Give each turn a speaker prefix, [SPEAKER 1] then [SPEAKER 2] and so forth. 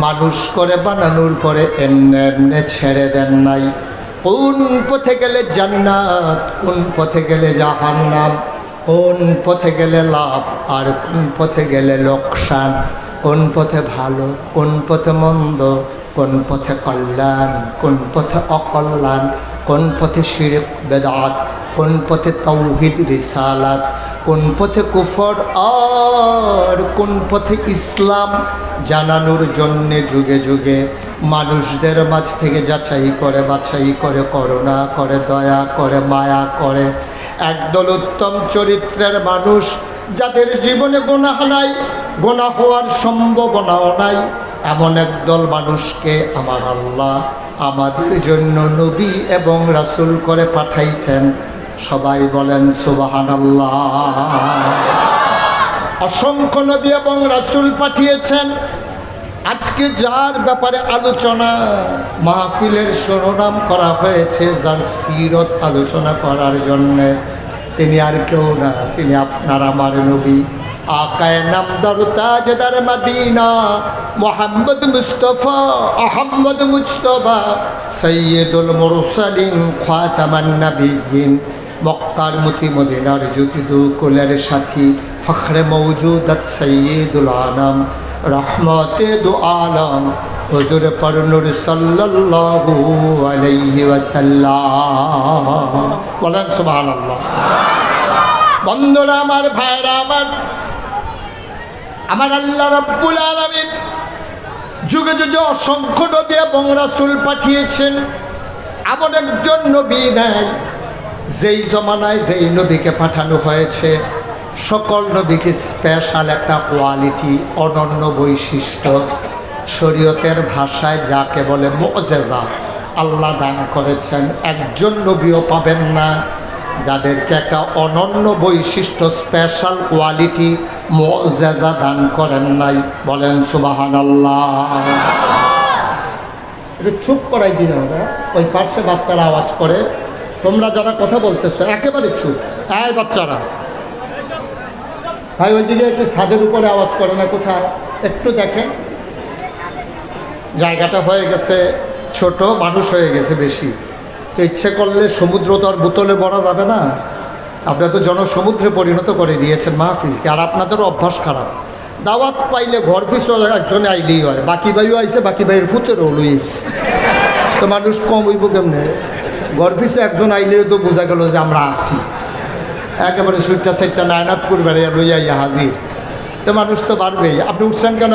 [SPEAKER 1] মানুষ করে বানানোর পরে এমনে এমনে ছেড়ে দেন নাই। কোন পথে গেলে জান্নাত, কোন পথে গেলে জাহান্নাম, কোন পথে গেলে লাভ আর কোন পথে গেলে লোকসান, কোন পথে ভালো কোন পথে মন্দ, কোন পথে কল্যাণ কোন পথে অকল্যাণ, কোন পথে শিরক বেদাত, কোন পথে তাওহীদ রিসালাত, কোন পথে কুফর আর কোন পথে ইসলাম জানানোর জন্যে যুগে যুগে মানুষদের মাঝ থেকে যাচাই করে বাছাই করে, করুণা করে, দয়া করে, মায়া করে একদল উত্তম চরিত্রের মানুষ যাদের জীবনে গুনাহ নাই, গুনাহ হওয়ার সম্ভাবনাও নাই, এমন একদল মানুষকে আমার আল্লাহ আমাদের জন্য নবী এবং রাসূল করে পাঠাইছেন। সবাই বলেন সুবহানাল্লাহ। অসংখ্য নবী এবং রাসূল পাঠিয়েছেন। আজকে যার ব্যাপারে আলোচনা মাহফিলের শিরোনাম করা হয়েছে, যার সিরত আলোচনা করার জন্যে, তিনি আর কেউ না, তিনি আপনার আমার নবী আকায়ে নামদার তাজদার মদিনা মুহাম্মদ মুস্তাফা আহমদ মুজতবা সৈয়দুল মুরসালিন খাতামান নবিয়্যিন, মক্কার মতি মদিনার জ্যোতি দু কুলের সাথী, ফখরে মওজুদাত সৈয়দুল আনাম, রহমতে দু আলম, হুজুর পর নূর সাল্লাল্লাহু আলাইহি ওয়াসাল্লাম। বলেন সুবহানাল্লাহ। বন্ধুরা আমার, ভাইরা আমার আল্লাহ রাব্বুল আলামিন যুগে যুগে অসংখ্য নবী এবং রাসূল পাঠিয়েছেন। এমন একজন নবী নাই যেই জমানায় যেই নবীকে পাঠানো হয়েছে সকল নবীকে স্পেশাল একটা কোয়ালিটি, অনন্য বৈশিষ্ট্য, শরীয়তের ভাষায় যাকে বলে মুআজিজা আল্লাহ দান করেছেন। একজন নবীও পাবেন না যাদেরকে একটা অনন্য বৈশিষ্ট্য, স্পেশাল কোয়ালিটি, মুআজিজা দান করেন নাই। বলেন সুবহানাল্লাহ। একটু চুপ করাই দিন, আমরা ওই পাশে বাচ্চারা আওয়াজ করে, তোমরা যারা কথা বলতেছো একেবারে চুপ। এই বাচ্চারা ভাই ওইদিকে একটু ছাদের উপরে আওয়াজ করে না, কোথায় একটু দেখেন। জায়গাটা হয়ে গেছে ছোট, মানুষ হয়ে গেছে বেশি, তো ইচ্ছে করলে সমুদ্র তো আর বোতলে ভরা যাবে না। আপনারা তো জনসমুদ্রে পরিণত করে দিয়েছেন মাহফিলকে, আর আপনাদেরও অভ্যাস খারাপ। দাওয়াত পাইলে ঘর পিছু একজনে আইলেই হয়, বাকি ভাইও আইছে, বাকি ভাইয়ের ফুতেরও লইছে, তো মানুষ কম হইব কেমনে? ঘর পিছু একজন আইলেও তো বোঝা গেল যে আমরা আছি। একেবারে সুইটটা সাইটটা নায়নাত করবে লইয়া ইয়া হাজির, তো মানুষ তো বাড়বেই। আপনি উঠছেন কেন?